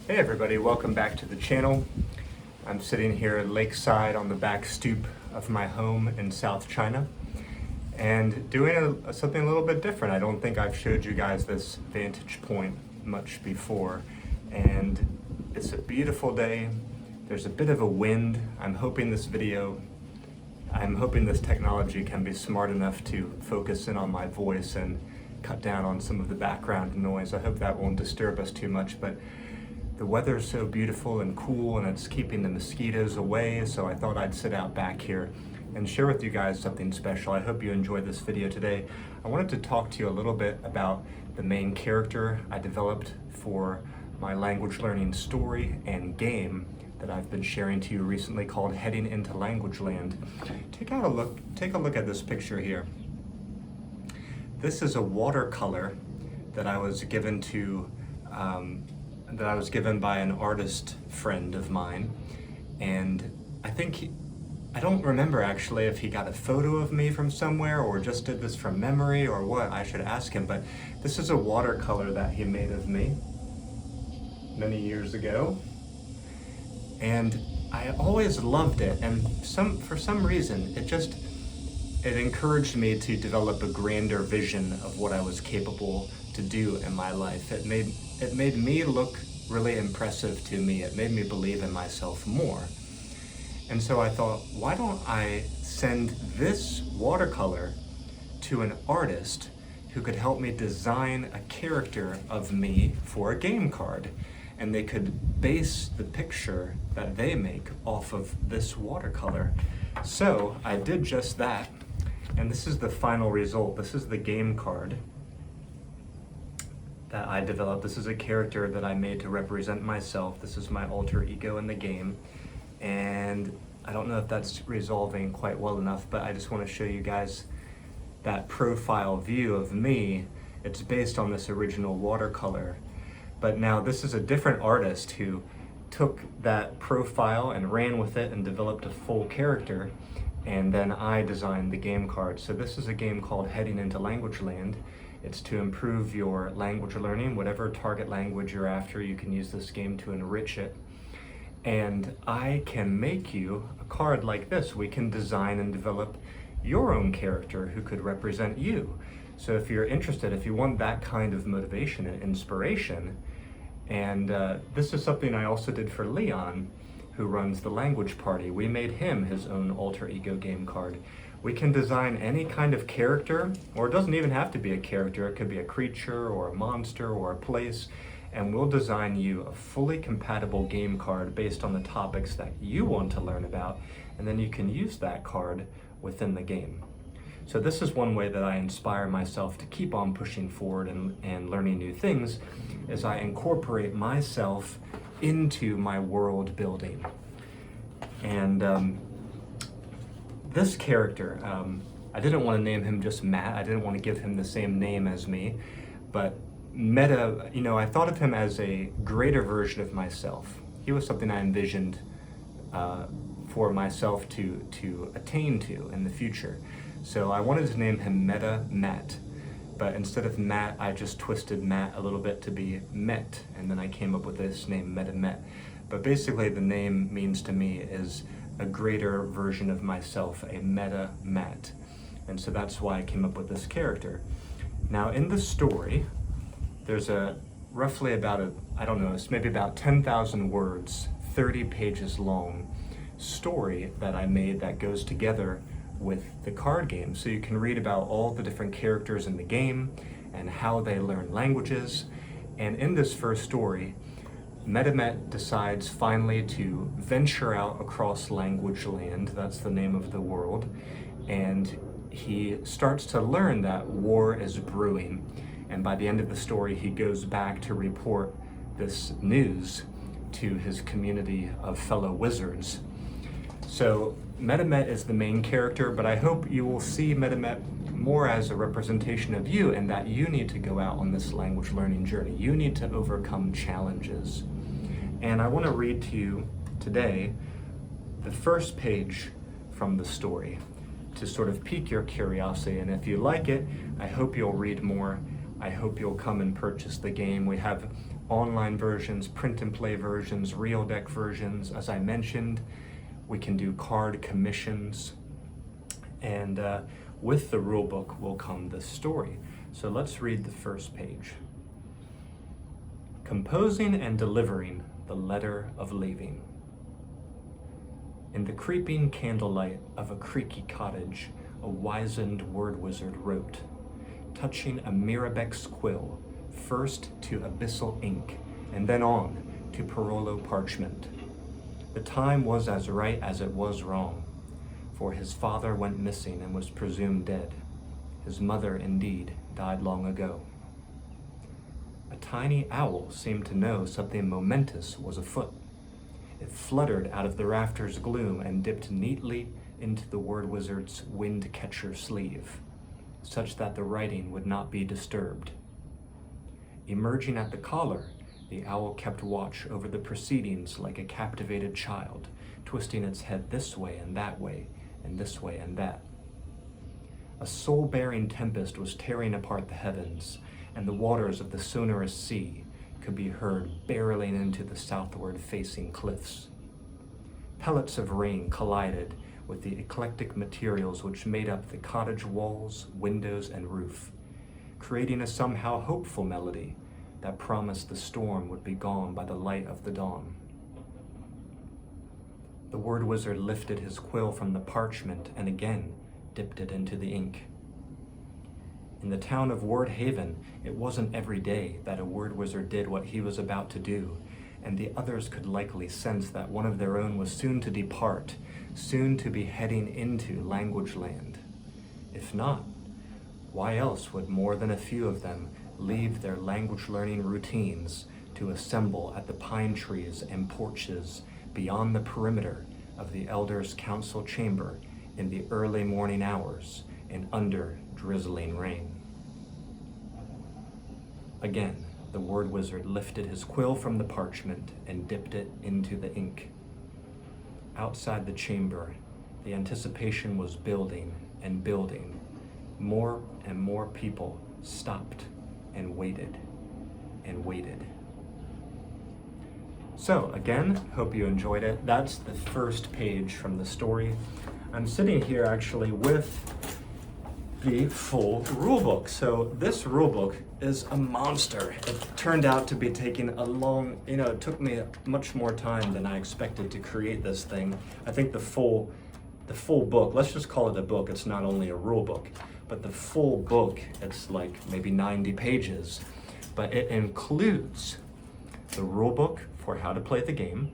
Hey everybody, welcome back to the channel. I'm sitting here lakeside on the back stoop of my home in South China and doing something a little bit different. I don't think I've showed you guys this vantage point much before, and it's a beautiful day. There's a bit of a wind. I'm hoping this technology can be smart enough to focus in on my voice and cut down on some of the background noise. I hope that won't disturb us too much, but the weather's so beautiful and cool and it's keeping the mosquitoes away, so I thought I'd sit out back here and share with you guys something special. I hope you enjoyed this video today. I wanted to talk to you a little bit about the main character I developed for my language learning story and game that I've been sharing to you recently called Heading into Language Land. Take a look at this picture here. This is a watercolor that I was given by an artist friend of mine, and I don't remember actually if he got a photo of me from somewhere or just did this from memory or what. I should ask him, but this is a watercolor that he made of me many years ago, and I always loved it, and for some reason it encouraged me to develop a grander vision of what I was capable to do in my life. It made me look really impressive to me. It made me believe in myself more. And so I thought, why don't I send this watercolor to an artist who could help me design a character of me for a game card, and they could base the picture that they make off of this watercolor. So I did just that, and this is the final result. This is the game card that I developed. This is a character that I made to represent myself. This is my alter ego in the game, and I don't know if that's resolving quite well enough, but I just want to show you guys that profile view of me. It's based on this original watercolor, but now this is a different artist who took that profile and ran with it and developed a full character, and then I designed the game card. So this is a game called Heading into Language Land. It's to improve your language learning. Whatever target language you're after, you can use this game to enrich it. And I can make you a card like this. We can design and develop your own character who could represent you. So if you're interested, if you want that kind of motivation and inspiration, and this is something I also did for Leon, who runs the language party. We made him his own alter ego game card. We can design any kind of character, or it doesn't even have to be a character. It could be a creature or a monster or a place, and we'll design you a fully compatible game card based on the topics that you want to learn about, and then you can use that card within the game. So this is one way that I inspire myself to keep on pushing forward and learning new things, as I incorporate myself into my world building. And this character, I didn't want to name him just Matt. I didn't want to give him the same name as me, but I thought of him as a greater version of myself. He was something I envisioned for myself to attain to in the future. So I wanted to name him Meta Matt, but instead of Matt, I just twisted Matt a little bit to be Met, and then I came up with this name, Meta Met. But basically the name means to me is a greater version of myself, a Meta Matt. And so that's why I came up with this character. Now in the story, there's roughly about it's maybe about 10,000 words, 30 pages long story that I made that goes together with the card game. So you can read about all the different characters in the game and how they learn languages. And in this first story, Metamet decides finally to venture out across language land. That's the name of the world. And he starts to learn that war is brewing. And by the end of the story, he goes back to report this news to his community of fellow wizards. So Metamet is the main character, but I hope you will see Metamet more as a representation of you, and that you need to go out on this language learning journey. You need to overcome challenges. And I want to read to you today the first page from the story to sort of pique your curiosity. And if you like it, I hope you'll read more. I hope you'll come and purchase the game. We have online versions, print and play versions, real deck versions. As I mentioned, we can do card commissions, and with the rulebook will come the story. So let's read the first page. Composing and delivering the letter of leaving. In the creeping candlelight of a creaky cottage, a wizened word wizard wrote, touching a Mirabex quill, first to abyssal ink, and then on to Parolo parchment. The time was as right as it was wrong, for his father went missing and was presumed dead. His mother, indeed, died long ago. A tiny owl seemed to know something momentous was afoot. It fluttered out of the rafters' gloom and dipped neatly into the word wizard's wind-catcher sleeve, such that the writing would not be disturbed. Emerging at the collar, the owl kept watch over the proceedings like a captivated child, twisting its head this way and that way, and this way and that. A soul-bearing tempest was tearing apart the heavens, and the waters of the sonorous sea could be heard barreling into the southward-facing cliffs. Pellets of rain collided with the eclectic materials which made up the cottage walls, windows, and roof, creating a somehow hopeful melody that promised the storm would be gone by the light of the dawn. The word wizard lifted his quill from the parchment and again dipped it into the ink. In the town of Word Haven, it wasn't every day that a word wizard did what he was about to do, and the others could likely sense that one of their own was soon to depart, soon to be heading into language land. If not, why else would more than a few of them leave their language learning routines to assemble at the pine trees and porches beyond the perimeter of the elders' council chamber in the early morning hours and under drizzling rain? Again, the word wizard lifted his quill from the parchment and dipped it into the ink. Outside the chamber, the anticipation was building and building. More and more people stopped and waited and waited. So again, hope you enjoyed it. That's the first page from the story. I'm sitting here actually with the full rulebook. So this rulebook is a monster. It turned out to be taking a long, it took me much more time than I expected to create this thing. I think the full book, let's just call it a book, it's not only a rulebook, but the full book, it's like maybe 90 pages, but it includes the rulebook for how to play the game,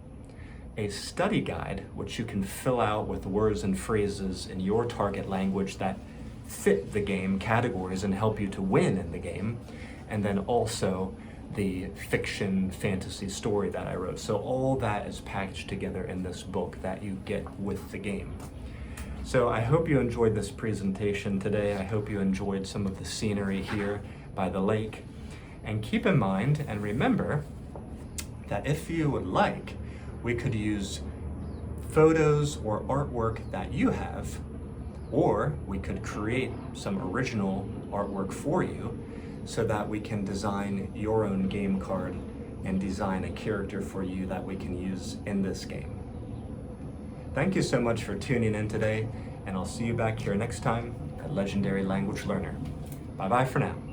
a study guide, which you can fill out with words and phrases in your target language that fit the game categories and help you to win in the game, and then also the fiction fantasy story that I wrote. So all that is packaged together in this book that you get with the game. So I hope you enjoyed this presentation today. I hope you enjoyed some of the scenery here by the lake. And keep in mind and remember that if you would like, we could use photos or artwork that you have, or we could create some original artwork for you so that we can design your own game card and design a character for you that we can use in this game. Thank you so much for tuning in today, and I'll see you back here next time at Legendary Language Learner. Bye-bye for now.